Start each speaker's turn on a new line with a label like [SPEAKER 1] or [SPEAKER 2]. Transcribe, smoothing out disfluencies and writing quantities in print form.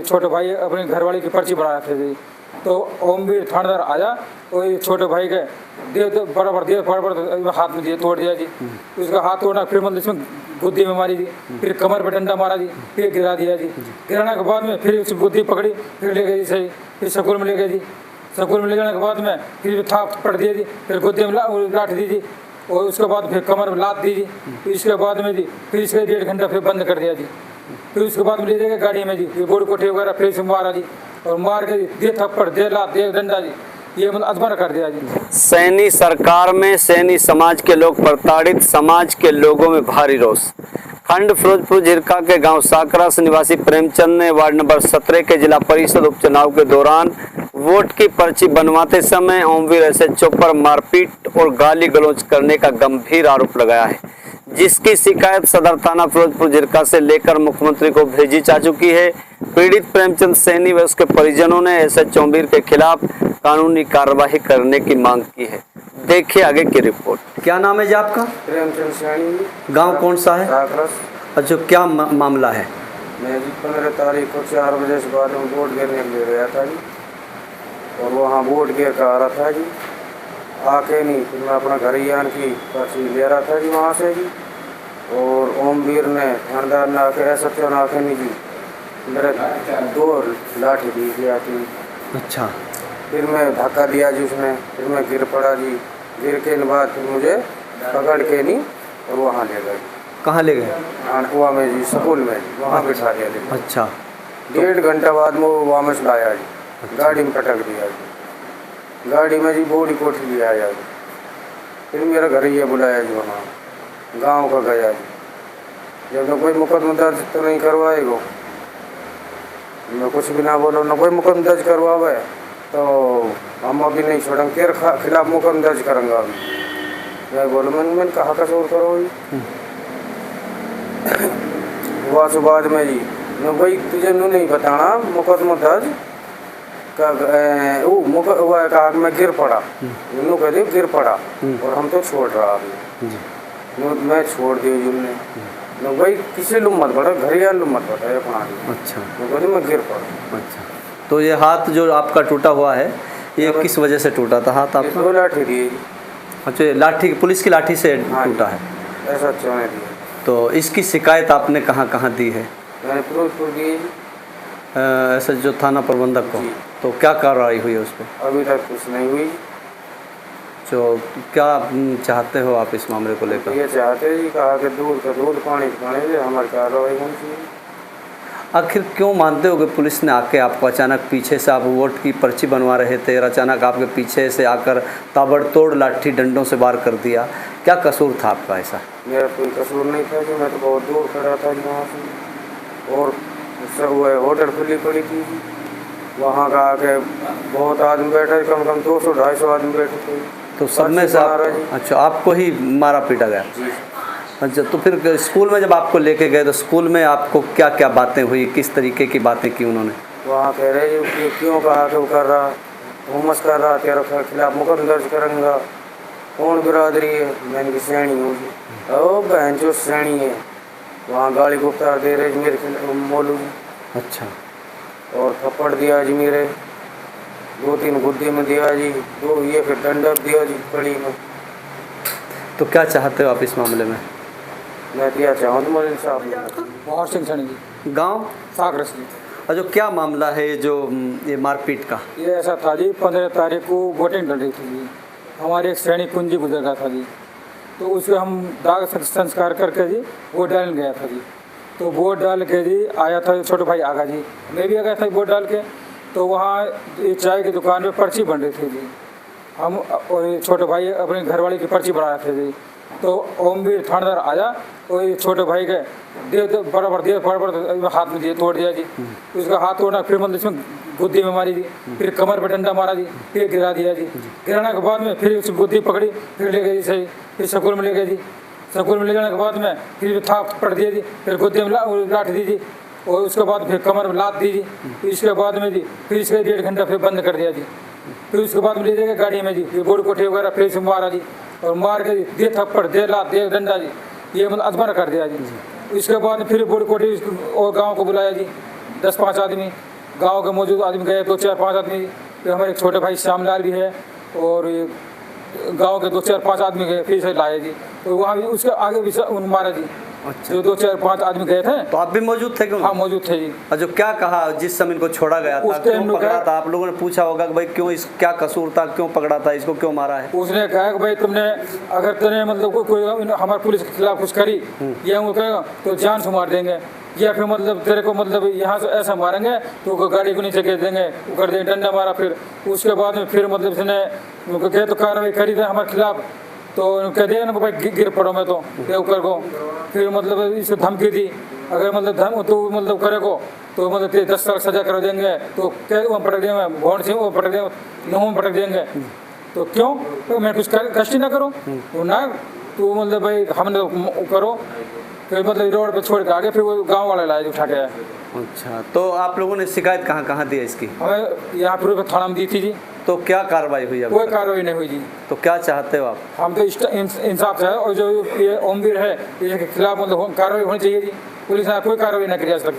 [SPEAKER 1] छोटे भाई अपने घरवाली की पर्ची बढ़ा रहे थे जी। तो ओमवीर थानेदार आया और ये छोटे भाई के बराबर हाथ में दिए, तोड़ दिया जी। उसका हाथ तोड़ना, फिर मतलब इसमें गुद्दी में मारी जी, फिर कमर पे डंडा मारा जी, फिर गिरा दिया जी। गिराने के बाद में फिर उस गुद्दी पकड़ी, फिर ले गए जी सही, फिर स्कूल में ले गए जी। स्कूल में ले जाने के बाद में फिर थाप पड़ दिया जी, फिर गुद्दी में लाठ दी जी, और उसके बाद फिर कमर में लात दी जी। फिर इसके बाद में जी फिर इसके 1.5 घंटा फिर बंद कर दिया जी। फिर उसके बाद में ले जाएगा गाड़ी में जी, ये बोर्ड कोठे वगैरह फिर से मारा जी, और मार के दे थप्पड़, दे लात, दे डंडा जी, ये मतलब अधमरा कर दिया जी।
[SPEAKER 2] सैनी सरकार में सैनी समाज के लोग प्रताड़ित, समाज के लोगों में भारी रोष। खंड फिरोजपुर झिरका के गांव साकरा से निवासी प्रेमचंद ने वार्ड नंबर 17 के जिला परिषद उपचुनाव के दौरान वोट की पर्ची बनवाते समय ओमवीर एसएचओ पर मारपीट और गाली गलौज करने का गंभीर आरोप लगाया है, जिसकी शिकायत सदर थाना फिरोजपुर झिरका से लेकर मुख्यमंत्री को भेजी जा चुकी है। पीड़ित प्रेमचंद सैनी व उसके परिजनों ने एसएचओ ओमवीर के खिलाफ कानूनी कार्यवाही करने की मांग की है। देखिए आगे की रिपोर्ट।
[SPEAKER 3] क्या नाम है जी आपका?
[SPEAKER 4] प्रेमचंद सैनी।
[SPEAKER 3] गांव कौन सा है?
[SPEAKER 4] साकरस।
[SPEAKER 3] अच्छा, क्या मामला है?
[SPEAKER 4] मैं जी 15 तारीख को 4 बजे से बाद में वोट गिरने के लिए गया था जी, और वहाँ वोट गिर कर आ रहा था जी, आके नहीं, फिर मैं अपना घर ही आन की पर्ची ले रहा था जी वहाँ से जी। और ओमवीर ने थानेदार ने आके एसएचओ ने आके नहीं जी मेरे 2 लाठी दी दिया थी।
[SPEAKER 3] अच्छा।
[SPEAKER 4] फिर मैं धक्का दिया जी उसने, फिर मैं गिर पड़ा जी। गिर के बाद फिर मुझे पकड़ के नहीं और वहाँ ले गए।
[SPEAKER 3] कहाँ ले गए?
[SPEAKER 4] हुआ में जी, स्कूल में, वहाँ बिठा दिया जी।
[SPEAKER 3] अच्छा।
[SPEAKER 4] 1.5 घंटा बाद में वो वापस लाया जी, गाड़ी में पटक दिया जी। गाड़ी में जी बोड़ी कोठी ले आया जी। फिर मेरा घर ये बुलाया जी, वहाँ गांव का गया जी। जब तो कोई मुकदमा दर्ज तो नहीं करवाएगा, मैं कुछ भी ना बोलो, ना कोई मुकदमा दर्ज करवावे तो हम अभी नहीं छोड़ेंगे, तेरे खिलाफ मुकदमा दर्ज करूँगा अभी। मैं बोलो मैंने कहा कसूर करो जी। हुआ सो बाद में जी, मैं भाई तुझे नहीं बताना मुकदमा दर्ज का हुआ, कहा मैं गिर पड़ा, उन्होंने कह दिया गिर पड़ा, और हम तो छोड़ रहा अभी। मैं छोड़ दिया जी उन्होंने, भाई किसी लुम मत पड़ा, घर या लुम मत पड़ा अपना।
[SPEAKER 3] अच्छा।
[SPEAKER 4] मैं गिर पड़ा।
[SPEAKER 3] अच्छा, तो ये हाथ जो आपका टूटा हुआ है, ये किस वजह से टूटा था हाथ आपका?
[SPEAKER 4] 2 लाठी दी।
[SPEAKER 3] अच्छा, लाठी, पुलिस की लाठी से टूटा है?
[SPEAKER 4] ऐसा चौने दिया।
[SPEAKER 3] तो इसकी शिकायत आपने कहाँ कहाँ दी है?
[SPEAKER 4] मैंने फिरोजपुर दी
[SPEAKER 3] ऐसा जो थाना प्रबंधक को। तो क्या कार्रवाई हुई है उस पर?
[SPEAKER 4] अभी तक कुछ नहीं हुई।
[SPEAKER 3] तो क्या चाहते हो आप इस मामले को लेकर?
[SPEAKER 4] ये चाहते हैं जी, कहा कि दूध का दूध, पानी का पानी दे, हमारी कार्रवाई होनी चाहिए।
[SPEAKER 3] आखिर क्यों मानते हो कि पुलिस ने आके आपको अचानक पीछे से, आप वोट की पर्ची बनवा रहे थे और अचानक आपके पीछे से आकर ताबड़तोड़ लाठी डंडों से वार कर दिया? क्या कसूर था आपका ऐसा?
[SPEAKER 4] मेरा कोई कसूर नहीं था कि मैं तो बहुत दूर खड़ा था वहाँ से, और सब होटल खुली पड़ी थी, वहाँ का आके बहुत आदमी बैठे, कम से कम 200-250 आदमी बैठे थे।
[SPEAKER 3] तो सब में से अच्छा, आपको ही मारा पीटा गया? अच्छा, तो फिर स्कूल में जब आपको लेके गए तो स्कूल में आपको क्या क्या बातें हुई, किस तरीके की बातें की उन्होंने?
[SPEAKER 4] वहाँ कह रहे कि क्यों कहा कि वो कर रहा, हुमस कर रहा, तेरे खिलाफ मुकदमा दर्ज करूँगा। कौन बिरादरी है? मैंने की सैनी होगी, ओ बहन जो सैनी है। वहाँ गाड़ी को उतार दे रहे मेरे मोलू।
[SPEAKER 3] अच्छा।
[SPEAKER 4] और थप्पड़ दिया जी मेरे, 2-3 गुद्दे में दिया जी, 2 ये फिर दंडक दिया जी कड़ी में।
[SPEAKER 3] तो क्या चाहते हो आप इस मामले में?
[SPEAKER 4] मैं दिया चाहूँ तो मुझे इंसाफ।
[SPEAKER 1] बहुत सिंह सैनी जी,
[SPEAKER 3] गाँव
[SPEAKER 1] साकरस जी।
[SPEAKER 3] और जो क्या मामला है जो ये मारपीट का?
[SPEAKER 1] ये ऐसा था जी, 15 तारीख को वोटिंग डल रही थी जी, हमारे एक सैनिक कुंजी गुजर गया था जी, तो उसको हम दाग संस्कार करके जी वोट डालने गया था जी। तो वोट डाल के जी आया था छोटे भाई आगा जी, मैं भी आ गया था वोट डाल के। तो वहाँ चाय की दुकान पे पर्ची बन रही थी जी, हम छोटे भाई अपने घरवाली की पर्ची बढ़ा रहे थे जी। तो ओमवीर थानेदार आया और ये छोटे भाई के बराबर हाथ में दिए, तोड़ दिया जी। उसका हाथ तोड़ना, फिर मतलब इसमें गुद्दी में मारी जी, फिर कमर पे डंडा मारा जी, फिर गिरा दिया जी। गिराने के बाद में फिर उस गुद्दी पकड़ी, फिर ले गए जी सही, फिर स्कूल में ले गए जी। स्कूल में ले जाने के बाद में फिर थाप पड़ दिया जी, फिर गुद्दी में लाठ दी जी, और उसके बाद फिर कमर में लात दी जी। इसके बाद में जी फिर इसके 1.5 घंटा फिर बंद कर दिया जी। फिर उसके बाद में ले जाएगा गाड़ी में जी, ये बोर्ड कोठे वगैरह फिर से मारा जी, और मार के दे थप्पड़, दे लात, दे डंडा जी, ये मतलब अधमरा कर दिया जी। इसके बाद फिर बोर्ड कोठे और गाँव को बुलाया जी, 10-5 आदमी। गांव के मौजूद आदमी गए 2-4-5 आदमी, फिर हमारे एक छोटे भाई श्यामलाल भी है और गांव के 2-4-5 आदमी गए, फिर से लाए जी। तो वहाँ भी उसके आगे भी उन मारा जी।
[SPEAKER 3] अच्छा।
[SPEAKER 1] जो 2-4-5 आदमी गए थे।
[SPEAKER 3] तो आप भी मौजूद थे क्यों?
[SPEAKER 1] हाँ मौजूद थे जी।
[SPEAKER 3] और जो क्या कहा जिस समय इनको छोड़ा गया था, क्यों पकड़ा था? आप लोगों ने पूछा होगा कि भाई क्यों, इस क्या कसूर था, क्यों पकड़ा था, इसको क्यों मारा है?
[SPEAKER 1] उसने कहा कि भाई तुमने अगर तुमने मतलब कोई हमारे पुलिस के खिलाफ कुछ करी या वो कहेगा तो जान से मार देंगे, या फिर मतलब तेरे को मतलब यहाँ से ऐसा मारेंगे तो गाड़ी को नीचे गिर देंगे, कर देंगे, डंडा मारा। फिर उसके बाद में फिर मतलब इसने कहे तो कार्रवाई करी थी हमारे खिलाफ, तो कह दिया ना भाई गिर पड़ो मैं तो ऊपर को। फिर मतलब इसको धमकी दी, अगर मतलब तो मतलब करेगो तो मतलब 10 साल सजा कर देंगे, तो क्या वो पटक देंगे, भोंड से वो पटक देंगे, नहू में पटक देंगे। तो क्यों तो मैं कुछ कष्ट ही ना करूँ तो ना, तो मतलब भाई हमने करो। फिर मतलब रोड पे छोड़ के आगे फिर वो गाँव वाले लाए उठा के।
[SPEAKER 3] अच्छा, तो आप लोगों ने शिकायत कहाँ कहाँ दी है इसकी?
[SPEAKER 1] हमें यहाँ पूरे थाना में दी थी जी।
[SPEAKER 3] तो क्या कार्रवाई हुई? अब
[SPEAKER 1] कोई कार्रवाई नहीं हुई जी।
[SPEAKER 3] तो क्या चाहते हो आप?
[SPEAKER 1] हम तो इंसाफ से है, और जो ये ओमवीर है इसके खिलाफ मतलब कार्रवाई होनी चाहिए जी। पुलिस ने कोई कार्रवाई नहीं करी आज तक।